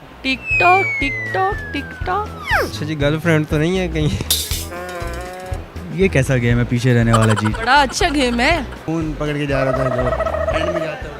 Tick tock tick tock tick tock. अच्छा जी, girlfriend तो नहीं है कहीं? ये कैसा गेम है पीछे रहने वाला जी? बड़ा अच्छा गेम है। फोन पकड़ के जा रहा था जो एंड में जाता है।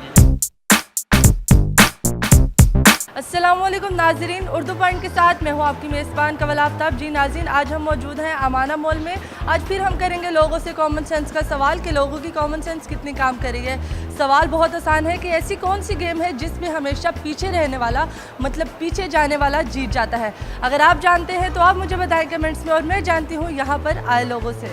अस्सलामुअलैकुम नाजरीन, उर्दू पॉइंट के साथ मैं हूँ आपकी मेज़बान कवल आफ्ताब। जी नाज़रीन, आज हम मौजूद हैं अमाना मॉल में। आज फिर हम करेंगे लोगों से कॉमन सेंस का सवाल कि लोगों की कॉमन सेंस कितनी काम कर रही है। सवाल बहुत आसान है कि ऐसी कौन सी गेम है जिसमें हमेशा पीछे रहने वाला, मतलब पीछे जाने वाला जीत जाता है। अगर आप जानते हैं तो आप मुझे बताएं कमेंट्स में, और मैं जानती हूँ यहाँ पर आए लोगों से।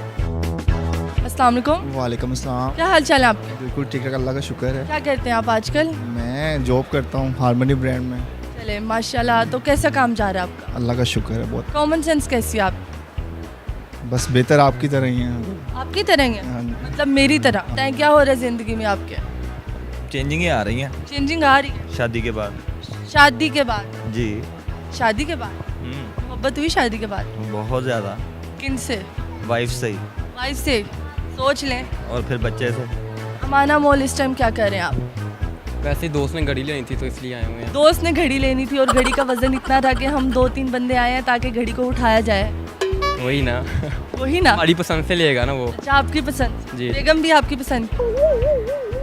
अस्सलाम वालेकुम। वालेकुम अस्सलाम। क्या हाल चाल है आपके? बिल्कुल ठीक है, अल्लाह का शुक्र है। क्या करते हैं आप आजकल? मैं जॉब करता हूँ हारमोनी ब्रांड में। चले माशाल्लाह। तो कैसा काम जा रहा है आपका? अल्लाह का शुक्र है बहुत। कॉमन सेंस कैसी है आप? बस बेहतर आपकी तरह ही है। आपकी तरह ही है, हाँ जी। मतलब मेरी तरह। बताएं क्या हो रहा है ज़िंदगी में आपके? चेंजिंग आ रही हैं चेंजिंग आ रही है शादी के बाद। शादी के बाद? जी। शादी के बाद मोहब्बत हुई शादी के बाद? बहुत ज़्यादा। किन से? वाइफ से ही, वाइफ से? सोच लें। और फिर बच्चे से। अमाना मॉल इस टाइम क्या कर रहे हैं आप? वैसे ही दोस्त ने घड़ी लेनी थी तो इसलिए आए हुए हैं। दोस्त ने घड़ी लेनी थी और घड़ी का वजन इतना था कि हम 2-3 बंदे आए हैं ताकि घड़ी को उठाया जाए। वही ना। वही ना। हमारी पसंद से लेगा ना वो। अच्छा, आपकी पसंद? जी। बेगम भी आपकी पसंद?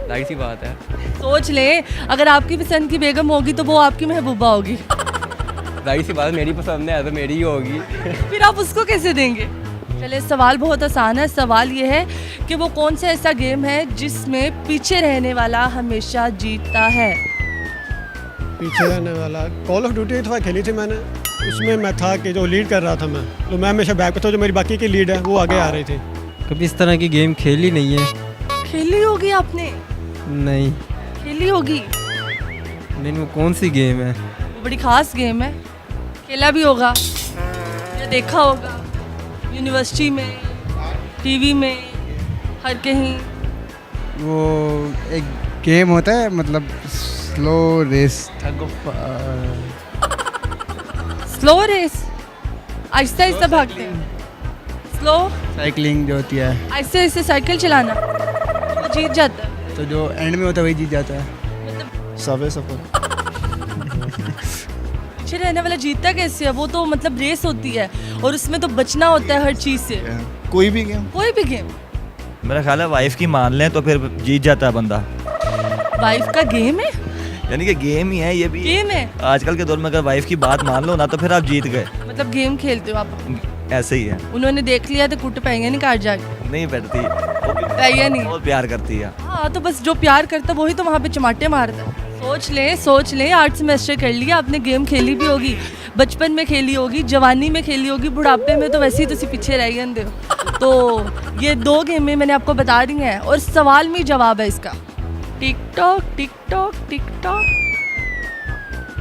जाहिर सी बात है। सोच लें, अगर आपकी पसंद की बेगम होगी तो वो आपकी महबूबा होगी। जाहिर सी बात है, मेरी पसंद है तो मेरी ही होगी। फिर आप उसको कैसे देंगे? चले, सवाल बहुत आसान है। सवाल ये है कि वो कौन सा ऐसा गेम है जिसमें पीछे रहने वाला हमेशा जीतता है। पीछे रहने वाला कॉल ऑफ ड्यूटी थोड़ा खेली थी मैंने। उसमें मैं था कि जो लीड कर रहा था मैं, तो मैं हमेशा बैक पे था। जो मेरी बाकी की लीड है वो आगे आ रही थी। कभी इस तरह की गेम खेली नहीं है। खेली होगी आपने? नहीं खेली होगी। नहीं, वो कौन सी गेम है? वो बड़ी खास गेम है। खेला भी होगा या देखा होगा यूनिवर्सिटी में, टीवी में, हर कहीं। वो एक गेम होता है, मतलब slow race, tug of slow race? आहिस्ता आहिस्ता भागते हैं। स्लो साइकिलिंग जो होती है, आहिस्ते आहिस्ते साइकिल चलाना, वो जीत जाता है। तो जो एंड में होता है वही जीत जाता है। मतलब सबवे सफर। पीछे रहने वाला जीतता कैसे है? वो तो मतलब रेस होती है और उसमें तो बचना होता है हर चीज़ से। कोई भी गेम। कोई भी गेम। मेरा ख्याल है वाइफ की मान लें तो फिर जीत जाता है बंदा। वाइफ का गेम है? यानी कि गेम ही है ये भी। गेम है? आजकल के दौर में अगर वाइफ की बात मान लो ना तो फिर आप जीत गए। मतलब गेम खेलते हो आप? ऐसे ही है। उन्होंने देख लिया तो कुट पाएंगे नहीं काट जाके? नहीं बैठती, वो भी पाएगा नहीं। बहुत प्यार करती है। हाँ, तो बस जो प्यार करता वही तो वहाँ पे चमाटे मारता है। सोच लें 8 सेमेस्टर कर लिया आपने, गेम खेली भी होगी, बचपन में खेली होगी, जवानी में खेली होगी, बुढ़ापे में तो वैसे ही तुसी पीछे रह गए हो। तो ये 2 गेमें मैंने आपको बता दी हैं और सवाल में ही जवाब है इसका। Tick tock tick tock tick tock.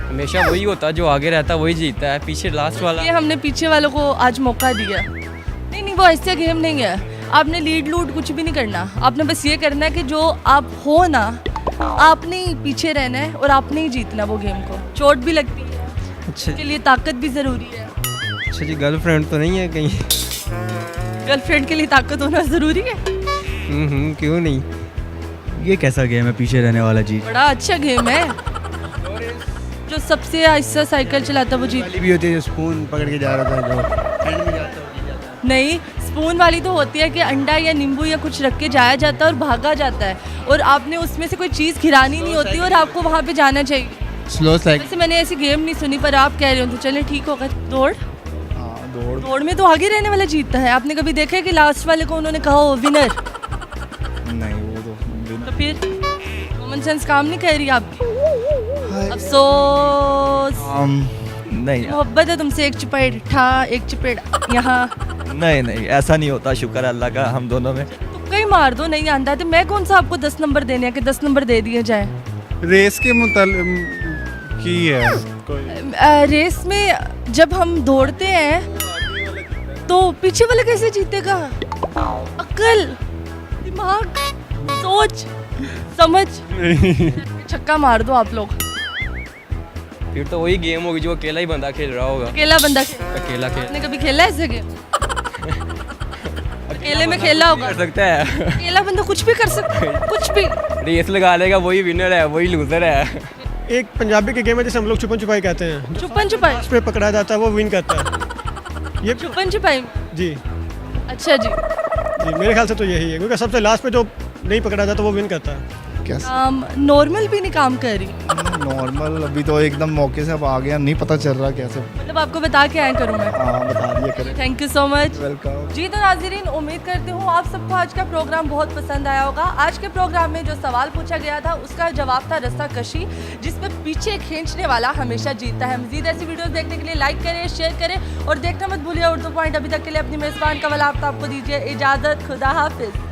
हमेशा वही होता है, जो आगे रहता है वही जीतता है, पीछे लास्ट वाला। ये हमने पीछे वालों को आज मौका दिया। नहीं, वो ऐसा गेम नहीं है। आपने लीड लूड कुछ भी नहीं करना। आपने बस ये करना है कि जो आप हो ना, आपने ही पीछे रहना है और आपने ही जीतना वो गेम को। चोट भी लगती है, अच्छा उसके लिए ताकत भी ज़रूरी है। अच्छा जी, गर्लफ्रेंड तो नहीं है कहीं? गर्लफ्रेंड के लिए ताकत होना ज़रूरी है? क्यों नहीं? ये कैसा गेम है पीछे रहने वाला जी? बड़ा अच्छा गेम है। जो सबसे आहिस्ता साइकिल चलाता वो जीत। वाली भी होती है जो स्पून पकड़ के जा रहा था जो एंड में जाता है। नहीं, स्पून वाली तो होती है कि अंडा या नींबू या कुछ रख के जाया जाता है और भागा जाता है, और आपने उसमें से कोई चीज़ खिलानी नहीं होती और आपको वहाँ पे जाना चाहिए। Slow cycle. वैसे मैंने ऐसी गेम नहीं सुनी, पर आप कह रहे हो तो चले ठीक होगा। दौड़? हाँ, दौड़। दौड़ में तो आगे रहने वाला जीतता है। आपने कभी देखा है कि लास्ट वाले को उन्होंने कहा हो विनर? नहीं, वो तो तो फिर कॉमन सेंस काम नहीं कर रही आपकी। अफसोस। नहीं मोहब्बत है तुमसे, एक चपेट ठा एक चपेट यहाँ। नहीं, ऐसा नहीं होता। शुक्र है अल्लाह का हम दोनों में। तुक्का ही मार दो, नहीं आंदा तो मैं कौन सा आपको 10 नंबर देने हैं कि 10 नंबर दे दिए जाए। रेस के की है कोई? रेस में जब हम दौड़ते हैं तो पीछे वाला कैसे जीतेगा? अक्ल, दिमाग, सोच, समझ। छक्का मार दो आप लोग। फिर तो वही गेम होगी जो अकेला ही बंदा खेल रहा होगा। अकेला बंदा खेल? अकेला खेल आपने कभी खेला ऐसे गेम? अकेले में खेला होगा? कर सकता है। अकेला बंदा कुछ भी कर सकता है, कुछ भी। रेस लगा लेगा, वही विनर है वही लूजर है। एक पंजाबी की गेम है जिसे हम लोग छुपन छुपाई कहते हैं। जो छुपन छुपाई लास्ट पे पकड़ा जाता है वो विन करता है। ये छुपन छुपाई। जी अच्छा जी। जी मेरे ख्याल से तो यही है, क्योंकि सबसे लास्ट पे जो नहीं पकड़ा जाता वो विन करता है। नॉर्मल भी नहीं काम कर रही, नॉर्मल अभी तो एकदम मौके से अब आ गया, नहीं पता चल रहा कैसे। मतलब आपको बता के आया करूँ मैं। हाँ बता दिया करें। Thank you so much. Welcome. जी तो नाज़रीन, उम्मीद करती हूँ आप सबको आज का प्रोग्राम बहुत पसंद आया होगा। आज के प्रोग्राम में जो सवाल पूछा गया था उसका जवाब था रस्साकशी, जिसमें पीछे खींचने वाला हमेशा जीतता है। मज़ीद ऐसी वीडियोस देखने के लिए लाइक करें, शेयर करें और देखना मत भूलिए उर्दू पॉइंट। अभी तक के लिए अपनी मेज़बान कवल आफ्ताब को दीजिए इजाज़त। खुदा हाफिज़।